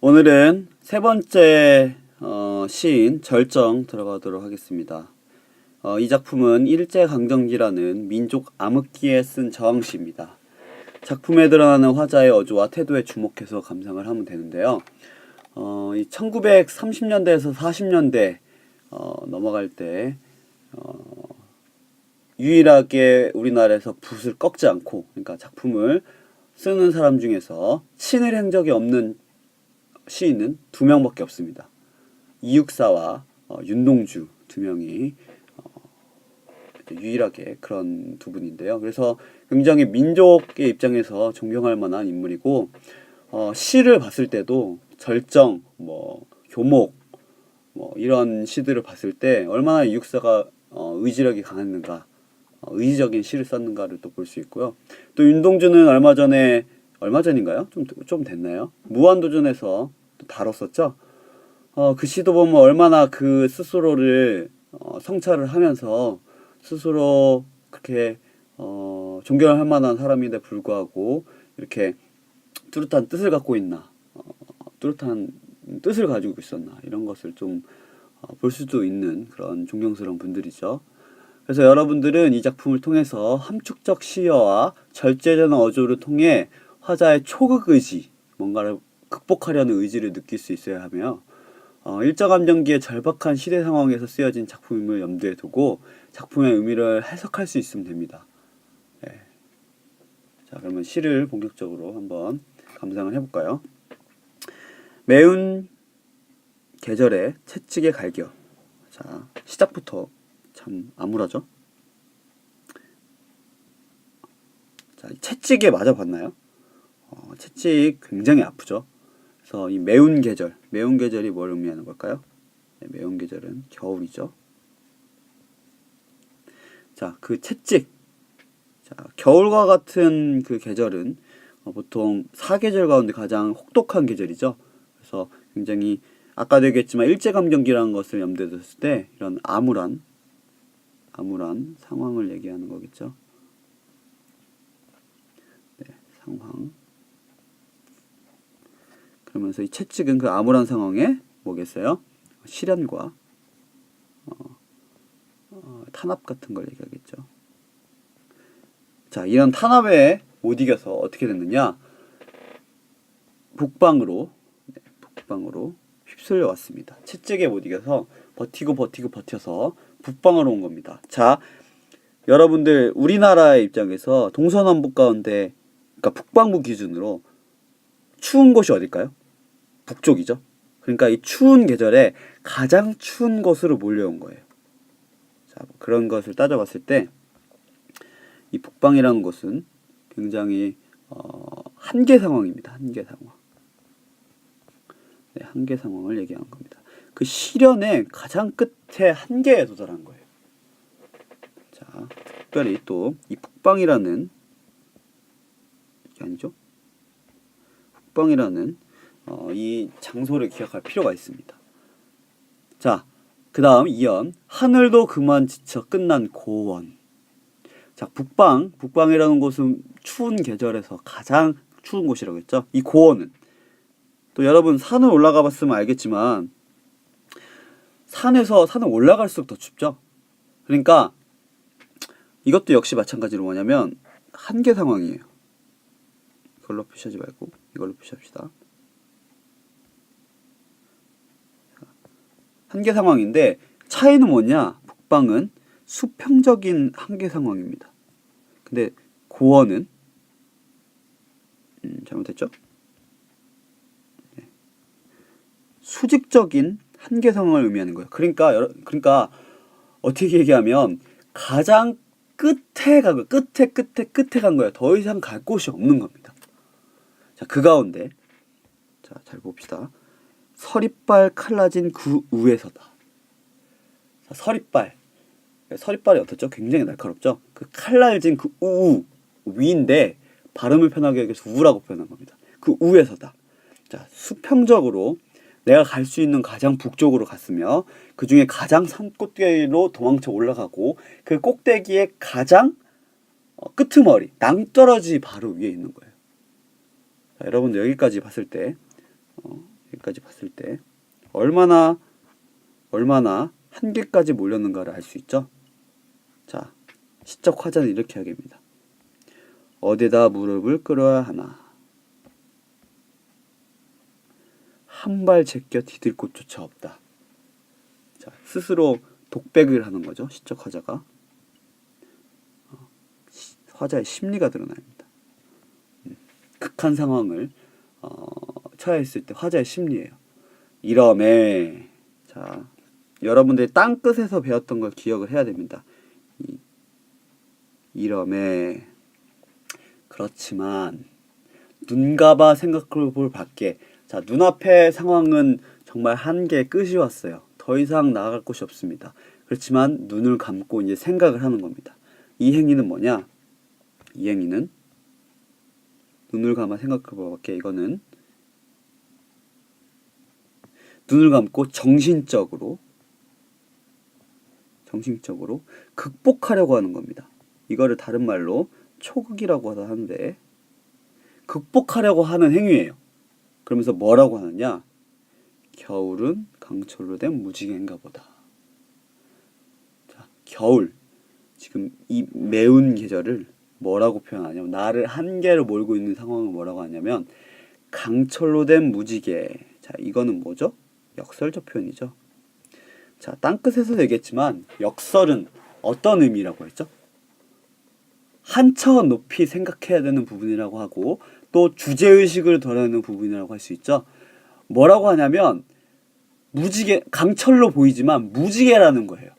오늘은 세 번째 시인 절정 들어가도록 하겠습니다. 이 작품은 일제강점기라는 민족 암흑기에 쓴 저항시입니다. 작품에 드러나는 화자의 어조와 태도에 주목해서 감상을 하면 되는데요. 이 1930년대에서 40년대 넘어갈 때 유일하게 우리나라에서 붓을 꺾지 않고, 그러니까 작품을 쓰는 사람 중에서 친일 행적이 없는 시인은 두 명밖에 없습니다. 이육사와 윤동주 두 명이 유일하게 그런 두 분인데요. 그래서 굉장히 민족의 입장에서 존경할 만한 인물이고, 시를 봤을 때도 절정, 교목, 이런 시들을 봤을 때 얼마나 이육사가 의지력이 강했는가, 의지적인 시를 썼는가를 또 볼 수 있고요. 또 윤동주는 얼마 전인가요? 좀 됐나요? 무한도전에서 또 다뤘었죠. 그 시도 보면 얼마나 그 스스로를 성찰을 하면서 스스로 그렇게 존경할 만한 사람인데 불구하고 이렇게 뚜렷한 뜻을 갖고 있나, 뚜렷한 뜻을 가지고 있었나, 이런 것을 좀 볼 수도 있는 그런 존경스러운 분들이죠. 그래서 여러분들은 이 작품을 통해서 함축적 시여와 절제되는 어조를 통해 화자의 초극 의지, 뭔가를 극복하려는 의지를 느낄 수 있어야 하며, 일제감정기의 절박한 시대 상황에서 쓰여진 작품임을 염두에 두고 작품의 의미를 해석할 수 있으면 됩니다. 네. 자, 그러면 시를 본격적으로 한번 감상을 해볼까요? 매운 계절의 채찍의 갈겨. 자, 시작부터 참 암울하죠? 자, 채찍에 맞아봤나요? 채찍 굉장히 아프죠? 그래서 이 매운 계절이 뭘 의미하는 걸까요? 네, 매운 계절은 겨울이죠. 자, 그 채찍. 자, 겨울과 같은 그 계절은 보통 사계절 가운데 가장 혹독한 계절이죠. 그래서 굉장히 아까도 얘기했지만 일제감정기라는 것을 염두에 뒀을 때 이런 암울한 상황을 얘기하는 거겠죠. 네, 상황. 그러면서 이 채찍은 그 암울한 상황에 뭐겠어요? 시련과 탄압 같은 걸 얘기하겠죠. 자, 이런 탄압에 못 이겨서 어떻게 됐느냐? 북방으로 휩쓸려 왔습니다. 채찍에 못 이겨서 버텨서 북방으로 온 겁니다. 자, 여러분들 우리나라의 입장에서 동서남북 가운데, 그러니까 북방부 기준으로 추운 곳이 어딜까요? 북쪽이죠. 그러니까 이 추운 계절에 가장 추운 곳으로 몰려온 거예요. 자, 그런 것을 따져봤을 때 이 북방이라는 곳은 굉장히 한계 상황입니다. 한계 상황. 네, 한계 상황을 얘기하는 겁니다. 그 시련의 가장 끝에 한계에 도달한 거예요. 자, 특별히 또 이 북방이라는, 이게 아니죠? 북방이라는 이 장소를 기억할 필요가 있습니다. 자, 그 다음 2연. 하늘도 그만 지쳐 끝난 고원. 자, 북방이라는 곳은 추운 계절에서 가장 추운 곳이라고 했죠. 이 고원은 또 여러분 산을 올라가 봤으면 알겠지만 산을 올라갈수록 더 춥죠. 그러니까 이것도 역시 마찬가지로 뭐냐면 한계 상황이에요. 이걸로 표시하지 말고 이걸로 표시합시다. 한계 상황인데 차이는 뭐냐? 북방은 수평적인 한계 상황입니다. 근데 고원은 잘못했죠? 네. 수직적인 한계 상황을 의미하는 거예요. 그러니까 어떻게 얘기하면 가장 끝에 간 거예요. 끝에 간 거예요. 더 이상 갈 곳이 없는 겁니다. 자, 그 가운데 자, 잘 봅시다. 서리빨 칼라진 그 우에서다. 자, 서리빨이 어떻죠? 굉장히 날카롭죠? 그 칼날진 그 위인데 발음을 편하게 하기 위해서 우라고 표현한 겁니다. 그 우에서다. 자, 수평적으로 내가 갈 수 있는 가장 북쪽으로 갔으며 그 중에 가장 산 꼭대기로 도망쳐 올라가고 그 꼭대기의 가장 끄트머리, 낭떠러지 바로 위에 있는 거예요. 자, 여러분들 여기까지 봤을 때 이렇게까지 봤을 때 얼마나 한계까지 몰렸는가를 알 수 있죠. 자, 시적 화자는 이렇게 하겠습니다. 어디다 무릎을 꿇어야 하나. 한 발 제껴 디딜 곳조차 없다. 자, 스스로 독백을 하는 거죠. 시적 화자가. 화자의 심리가 드러납니다. 극한 상황을 처해 있을 때 화자의 심리예요. 이러매. 자, 여러분들이 땅끝에서 배웠던 걸 기억을 해야 됩니다. 이러매. 그렇지만 눈가봐 생각해 볼 밖에. 자, 눈앞의 상황은 정말 한계의 끝이 왔어요. 더 이상 나아갈 곳이 없습니다. 그렇지만 눈을 감고 이제 생각을 하는 겁니다. 이 행위는 뭐냐? 이 행위는 눈을 감아 생각해 볼 밖에. 이거는 눈을 감고 정신적으로 극복하려고 하는 겁니다. 이거를 다른 말로 초극이라고 하는데 극복하려고 하는 행위예요. 그러면서 뭐라고 하느냐? 겨울은 강철로 된 무지개인가 보다. 자, 겨울. 지금 이 매운 계절을 뭐라고 표현하냐면, 나를 한계로 몰고 있는 상황을 뭐라고 하냐면 강철로 된 무지개. 자, 이거는 뭐죠? 역설적 표현이죠. 자, 땅끝에서도 얘기했지만 역설은 어떤 의미라고 했죠? 한 차원 높이 생각해야 되는 부분이라고 하고, 또 주제의식을 드러내는 부분이라고 할 수 있죠. 뭐라고 하냐면 무지개, 강철로 보이지만 무지개라는 거예요.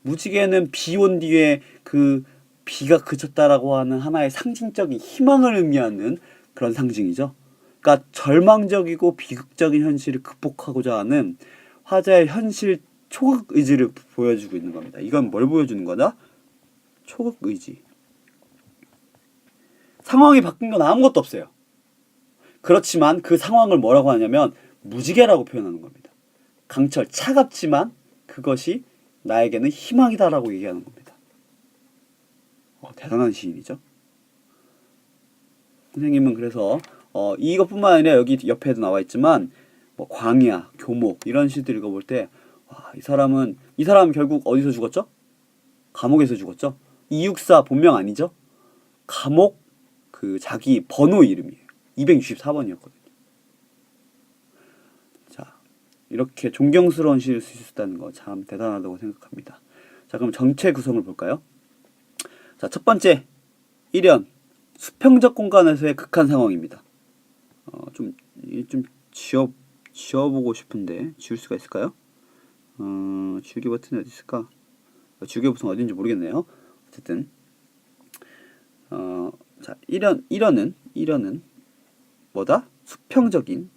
무지개는 비 온 뒤에 그 비가 그쳤다라고 하는 하나의 상징적인 희망을 의미하는 그런 상징이죠. 그러니까 절망적이고 비극적인 현실을 극복하고자 하는 화자의 현실 초극 의지를 보여주고 있는 겁니다. 이건 뭘 보여주는 거다? 초극 의지. 상황이 바뀐 건 아무것도 없어요. 그렇지만 그 상황을 뭐라고 하냐면 무지개라고 표현하는 겁니다. 강철, 차갑지만 그것이 나에게는 희망이다라고 얘기하는 겁니다. 대단한 시인이죠. 선생님은 그래서 이것뿐만 아니라 여기 옆에도 나와 있지만 뭐 광야, 교목 이런 시들 읽어볼 때 이 사람은 결국 어디서 죽었죠? 감옥에서 죽었죠. 이육사 본명 아니죠? 감옥 그 자기 번호 이름이에요. 264번이었거든요. 자, 이렇게 존경스러운 시를 쓸 수 있다는 거 참 대단하다고 생각합니다. 자, 그럼 전체 구성을 볼까요? 자, 첫 번째 1연 수평적 공간에서의 극한 상황입니다. 좀 지워보고 싶은데 지울 수가 있을까요? 지우개 버튼이 어디 있을까? 지우개 버튼 어딘지 모르겠네요. 어쨌든 자, 1연은 뭐다? 수평적인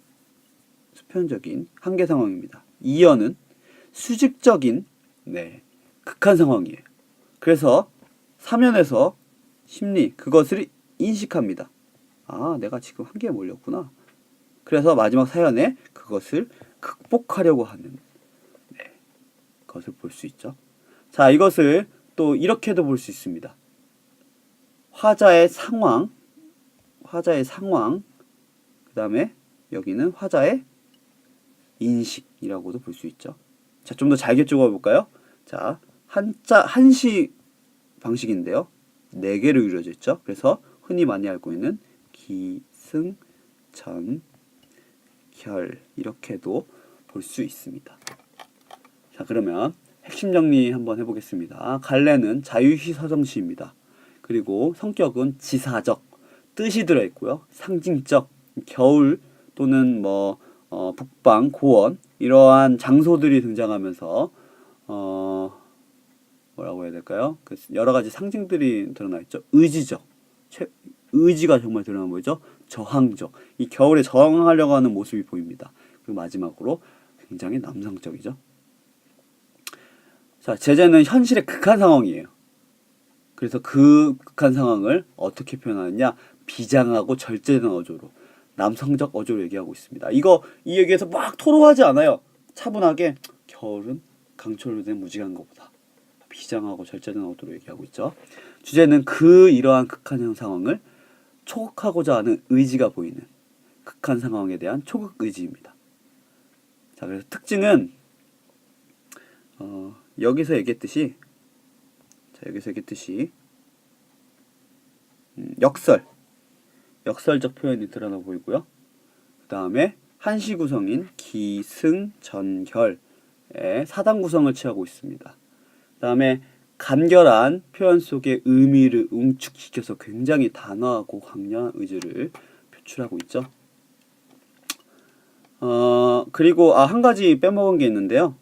한계 상황입니다. 2연은 수직적인 극한 상황이에요. 그래서 3연에서 심리 그것을 인식합니다. 내가 지금 한계에 몰렸구나. 그래서 마지막 4연에 그것을 극복하려고 하는 것을 볼 수 있죠. 자, 이것을 또 이렇게도 볼 수 있습니다. 화자의 상황, 그 다음에 여기는 화자의 인식이라고도 볼 수 있죠. 자, 좀 더 잘게 쪼개볼까요? 자, 한시 방식인데요. 4개로 이루어져 있죠. 그래서 흔히 많이 알고 있는 기, 승, 전, 결 이렇게도 볼 수 있습니다. 자, 그러면 핵심 정리 한번 해보겠습니다. 갈래는 자유시 서정시입니다. 그리고 성격은 지사적, 뜻이 들어있고요. 상징적, 겨울 또는 북방, 고원 이러한 장소들이 등장하면서 뭐라고 해야 될까요? 그 여러 가지 상징들이 드러나 있죠. 의지적, 의지가 정말 드러나는 거죠. 저항적, 이 겨울에 저항하려고 하는 모습이 보입니다. 그리고 마지막으로 굉장히 남성적이죠. 자, 제재는 현실의 극한 상황이에요. 그래서 그 극한 상황을 어떻게 표현하느냐? 비장하고 절제된 어조로, 남성적 어조로 얘기하고 있습니다. 이 얘기에서 막 토로하지 않아요. 차분하게 겨울은 강철로 된 무지개한 것보다 비장하고 절제된 어조로 얘기하고 있죠. 주제는 이러한 극한 상황을 초극하고자 하는 의지가 보이는 극한 상황에 대한 초극 의지입니다. 자, 그래서 특징은 여기서 얘기했듯이 역설적 표현이 드러나 보이고요. 그 다음에 한시 구성인 기승전결의 사단 구성을 취하고 있습니다. 그 다음에 간결한 표현 속의 의미를 응축시켜서 굉장히 단호하고 강렬한 의지를 표출하고 있죠. 그리고 한 가지 빼먹은 게 있는데요.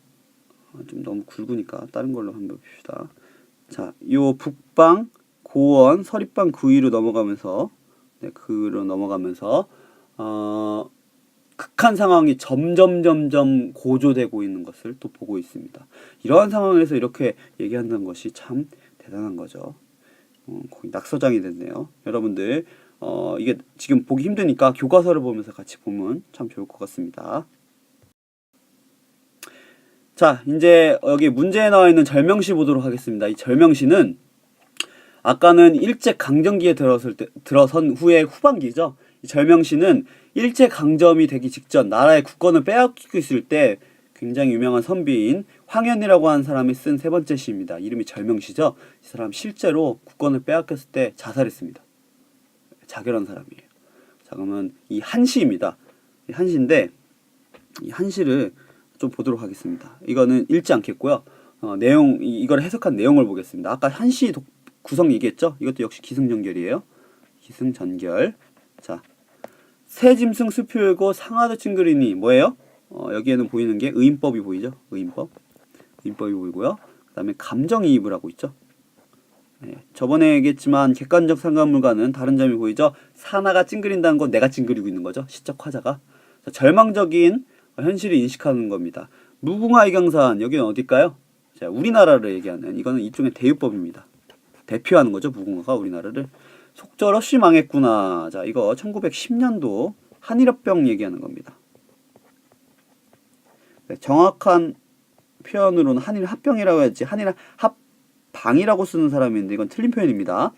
좀 너무 굵으니까 다른 걸로 한번 봅시다. 자, 요 북방, 고원, 서립방 구위로 넘어가면서 극한 상황이 점점 고조되고 있는 것을 또 보고 있습니다. 이러한 상황에서 이렇게 얘기한다는 것이 참 대단한 거죠. 거의 낙서장이 됐네요. 여러분들 이게 지금 보기 힘드니까 교과서를 보면서 같이 보면 참 좋을 것 같습니다. 자, 이제 여기 문제에 나와 있는 절명시 보도록 하겠습니다. 이 절명시는 아까는 일제강점기에 들어선 후의 후반기죠. 이 절명시는 일제강점이 되기 직전 나라의 국권을 빼앗기고 있을 때 굉장히 유명한 선비인 황현이라고 하는 사람이 쓴 세 번째 시입니다. 이름이 절명시죠. 이 사람 실제로 국권을 빼앗겼을 때 자살했습니다. 자결한 사람이에요. 자, 그러면 이 한시입니다. 이 한시인데 이 한시를 좀 보도록 하겠습니다. 이거는 읽지 않겠고요. 이걸 해석한 내용을 보겠습니다. 아까 한시 구성 얘기했죠? 이것도 역시 기승전결이에요. 기승전결. 자, 새짐승 숲이 울고 상하도 찡그리니 뭐예요? 여기에는 보이는 게 의인법이 보이죠? 의인법이 보이고요. 그 다음에 감정이입을 하고 있죠. 네, 저번에 얘기했지만 객관적 상관물과는 다른 점이 보이죠? 산하가 찡그린다는 건 내가 찡그리고 있는 거죠. 시적 화자가. 자, 절망적인 현실을 인식하는 겁니다. 무궁화 이경산 여기는 어딜까요? 자, 우리나라를 얘기하는 이거는 일종의 대유법입니다. 대표하는 거죠. 무궁화가 우리나라를. 속절없이 망했구나. 자, 이거 1910년도 한일합병 얘기하는 겁니다. 네, 정확한 표현으로는 한일합병이라고 해야지 한일합방이라고 쓰는 사람이 있는데 이건 틀린 표현입니다.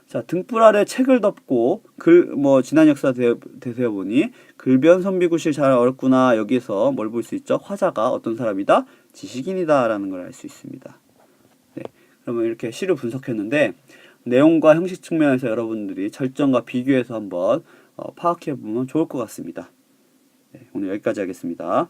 자, 등불 아래 책을 덮고 지난 역사 되새어보니 글변 선비구실 잘 어렵구나. 여기서 뭘 볼 수 있죠? 화자가 어떤 사람이다? 지식인이다 라는 걸 알 수 있습니다. 네, 그러면 이렇게 시를 분석했는데 내용과 형식 측면에서 여러분들이 절정과 비교해서 한번 파악해보면 좋을 것 같습니다. 네, 오늘 여기까지 하겠습니다.